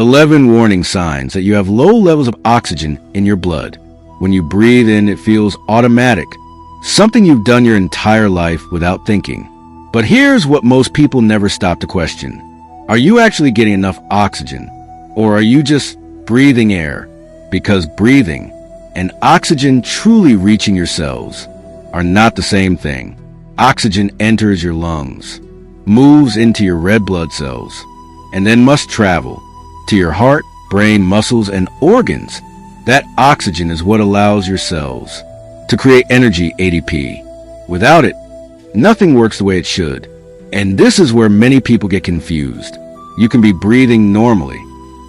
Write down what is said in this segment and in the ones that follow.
11 warning signs that you have low levels of oxygen in your blood. When you breathe in, it feels automatic, something you've done your entire life without thinking. But here's what most people never stop to question. Are you actually getting enough oxygen? Or are you just breathing air? Because breathing and oxygen truly reaching your cells are not the same thing. Oxygen enters your lungs, moves into your red blood cells, and then must travel to your heart, brain, muscles, and organs. That oxygen is what allows your cells to create energy, ATP. Without it, nothing works the way it should. And this is where many people get confused. You can be breathing normally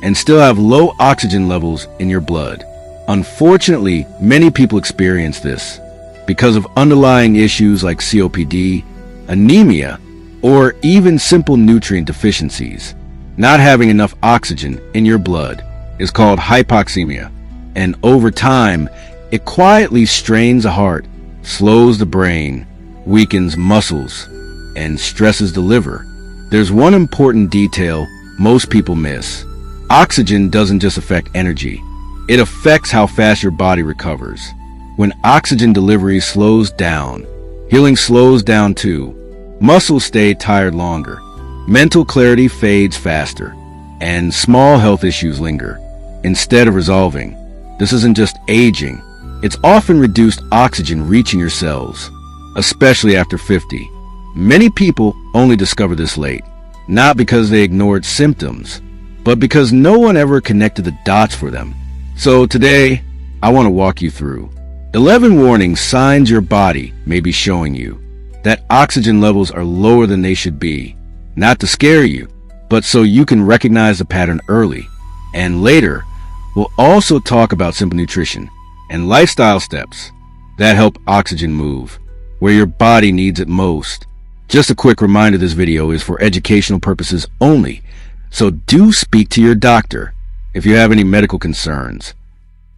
and still have low oxygen levels in your blood. Unfortunately, many people experience this because of underlying issues like COPD, anemia, or even simple nutrient deficiencies. Not having enough oxygen in your blood is called hypoxemia, and over time, it quietly strains the heart, slows the brain, weakens muscles, and stresses the liver. There's one important detail most people miss. Oxygen doesn't just affect energy. It affects how fast your body recovers. When oxygen delivery slows down, healing slows down too. Muscles stay tired longer. Mental clarity fades faster, and small health issues linger. Instead of resolving, this isn't just aging. It's often reduced oxygen reaching your cells, especially after 50. Many people only discover this late, not because they ignored symptoms, but because no one ever connected the dots for them. So today, I want to walk you through 11 warning signs your body may be showing you that oxygen levels are lower than they should be, not to scare you, but so you can recognize the pattern early. And later, we'll also talk about simple nutrition and lifestyle steps that help oxygen move where your body needs it most. Just a quick reminder, this video is for educational purposes only, so do speak to your doctor if you have any medical concerns.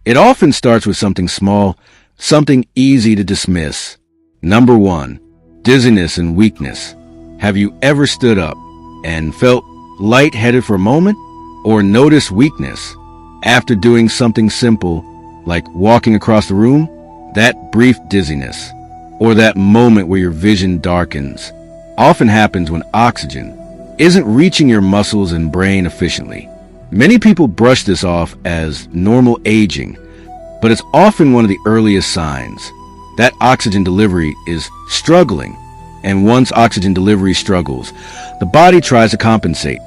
It often starts with something small, something easy to dismiss. Number 1, dizziness and weakness. Have you ever stood up and felt lightheaded for a moment, or noticed weakness after doing something simple like walking across the room? That brief dizziness, or that moment where your vision darkens, often happens when oxygen isn't reaching your muscles and brain efficiently. Many people brush this off as normal aging, but it's often one of the earliest signs that oxygen delivery is struggling. And once oxygen delivery struggles, the body tries to compensate,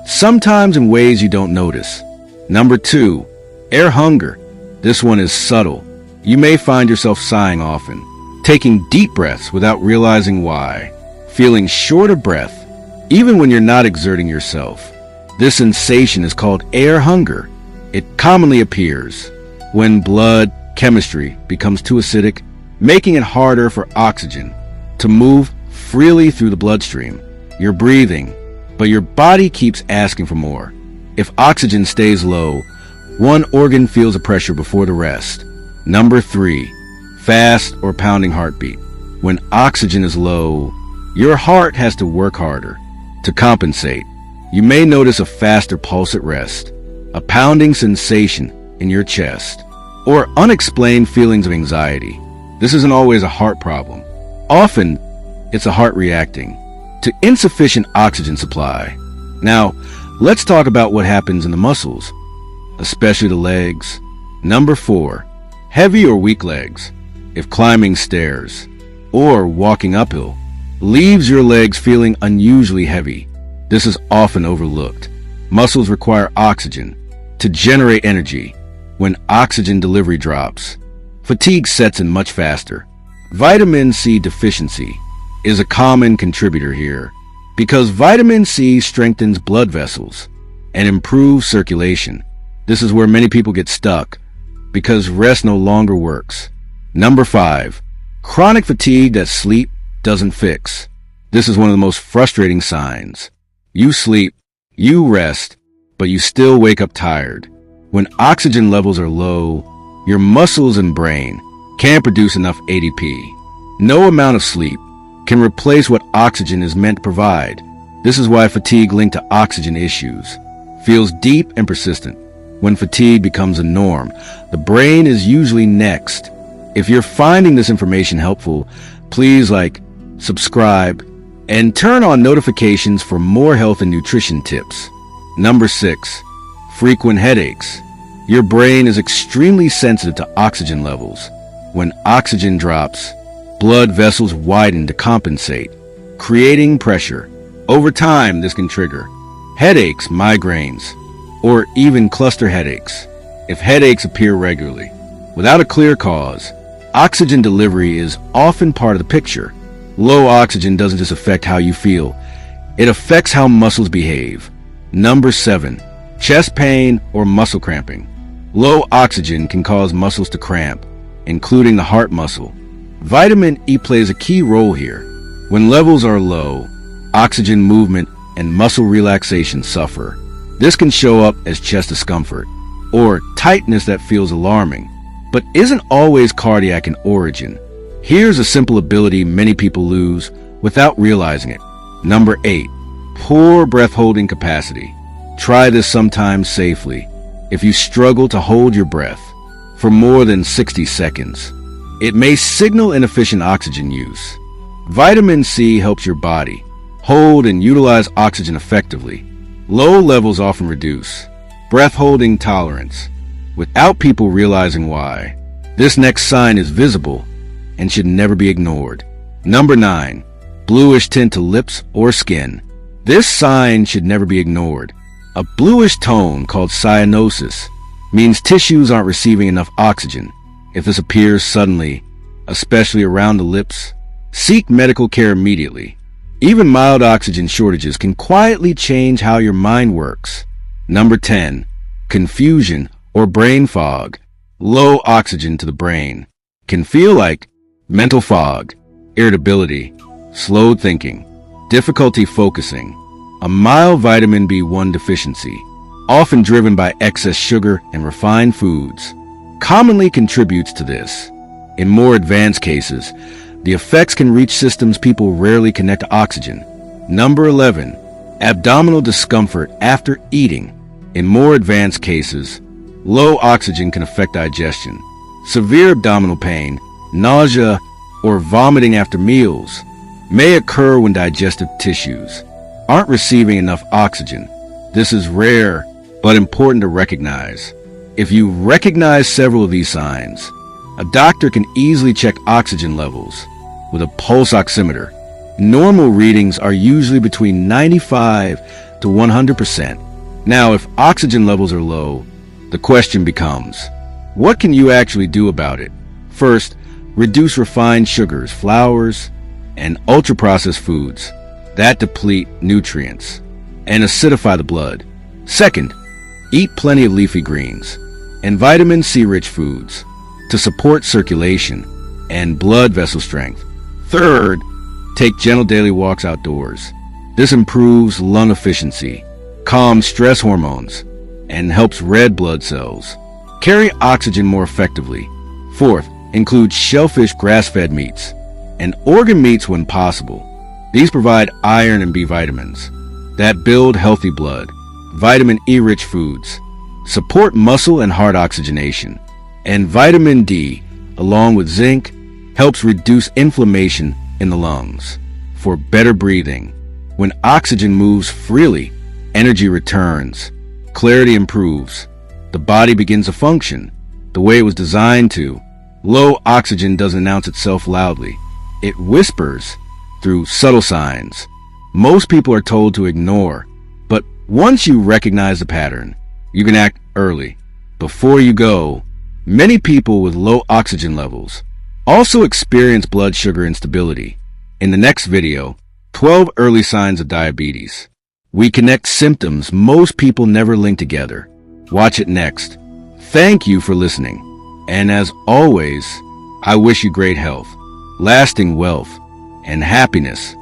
sometimes in ways you don't notice. Number 2, air hunger. This one is subtle. You may find yourself sighing often, taking deep breaths without realizing why, feeling short of breath, even when you're not exerting yourself. This sensation is called air hunger. It commonly appears when blood chemistry becomes too acidic, making it harder for oxygen to move freely through the bloodstream. You're breathing, but your body keeps asking for more. If oxygen stays low, one organ feels the pressure before the rest. Number 3, fast or pounding heartbeat. When oxygen is low, your heart has to work harder to compensate. You may notice a faster pulse at rest, a pounding sensation in your chest, or unexplained feelings of anxiety. This isn't always a heart problem. Often, it's a heart reacting to insufficient oxygen supply. Now, let's talk about what happens in the muscles, especially the legs. Number 4, heavy or weak legs. If climbing stairs or walking uphill leaves your legs feeling unusually heavy, this is often overlooked. Muscles require oxygen to generate energy. When oxygen delivery drops, fatigue sets in much faster. Vitamin C deficiency is a common contributor here because vitamin C strengthens blood vessels and improves circulation. This is where many people get stuck because rest no longer works. Number 5, chronic fatigue that sleep doesn't fix. This is one of the most frustrating signs. You sleep, you rest, but you still wake up tired. When oxygen levels are low, your muscles and brain can't produce enough ATP. No amount of sleep can replace what oxygen is meant to provide. This is why fatigue linked to oxygen issues feels deep and persistent. When fatigue becomes a norm, the brain is usually next. If you're finding this information helpful, please subscribe, and turn on notifications for more health and nutrition tips. Number 6. Frequent headaches. Your brain is extremely sensitive to oxygen levels. When oxygen drops, blood vessels widen to compensate, creating pressure. Over time, this can trigger headaches, migraines, or even cluster headaches. If headaches appear regularly, without a clear cause, oxygen delivery is often part of the picture. Low oxygen doesn't just affect how you feel, it affects how muscles behave. Number 7. Chest pain or muscle cramping. Low oxygen can cause muscles to cramp, including the heart muscle. Vitamin E plays a key role here. When levels are low, oxygen movement and muscle relaxation suffer. This can show up as chest discomfort or tightness that feels alarming, but isn't always cardiac in origin. Here's a simple ability many people lose without realizing it. Number 8. Poor breath-holding capacity. Try this sometime safely. If you struggle to hold your breath for more than 60 seconds, it may signal inefficient oxygen use. Vitamin C helps your body hold and utilize oxygen effectively. Low levels often reduce breath-holding tolerance without people realizing why. This next sign is visible and should never be ignored. Number 9. Bluish tint to lips or skin. This sign should never be ignored. A bluish tone called cyanosis means tissues aren't receiving enough oxygen. If this appears suddenly, especially around the lips, seek medical care immediately. Even mild oxygen shortages can quietly change how your mind works. Number 10. Confusion or brain fog. Low oxygen to the brain can feel like mental fog, irritability, slowed thinking, difficulty focusing. A mild vitamin B1 deficiency, often driven by excess sugar and refined foods, commonly contributes to this. In more advanced cases, the effects can reach systems people rarely connect to oxygen. Number 11. Abdominal discomfort after eating. In more advanced cases, low oxygen can affect digestion. Severe abdominal pain, nausea, or vomiting after meals may occur when digestive tissues aren't receiving enough oxygen. This is rare, but important to recognize. If you recognize several of these signs, a doctor can easily check oxygen levels with a pulse oximeter. Normal readings are usually between 95 to 100%. Now, if oxygen levels are low, the question becomes, what can you actually do about it? First, reduce refined sugars, flours, and ultra-processed foods that deplete nutrients and acidify the blood. Second, eat plenty of leafy greens and vitamin C-rich foods to support circulation and blood vessel strength. Third, take gentle daily walks outdoors. This improves lung efficiency, calms stress hormones, and helps red blood cells carry oxygen more effectively. Fourth, include shellfish, grass-fed meats, and organ meats when possible. These provide iron and B vitamins that build healthy blood. Vitamin E-rich foods support muscle and heart oxygenation. And vitamin D, along with zinc, helps reduce inflammation in the lungs for better breathing. When oxygen moves freely, energy returns, clarity improves, the body begins to function the way it was designed to. Low oxygen doesn't announce itself loudly. It whispers through subtle signs most people are told to ignore. But once you recognize the pattern, you can act early. Before you go, many people with low oxygen levels also experience blood sugar instability. In the next video, 12 early signs of diabetes. We connect symptoms most people never link together. Watch it next. Thank you for listening. And as always, I wish you great health, lasting wealth, and happiness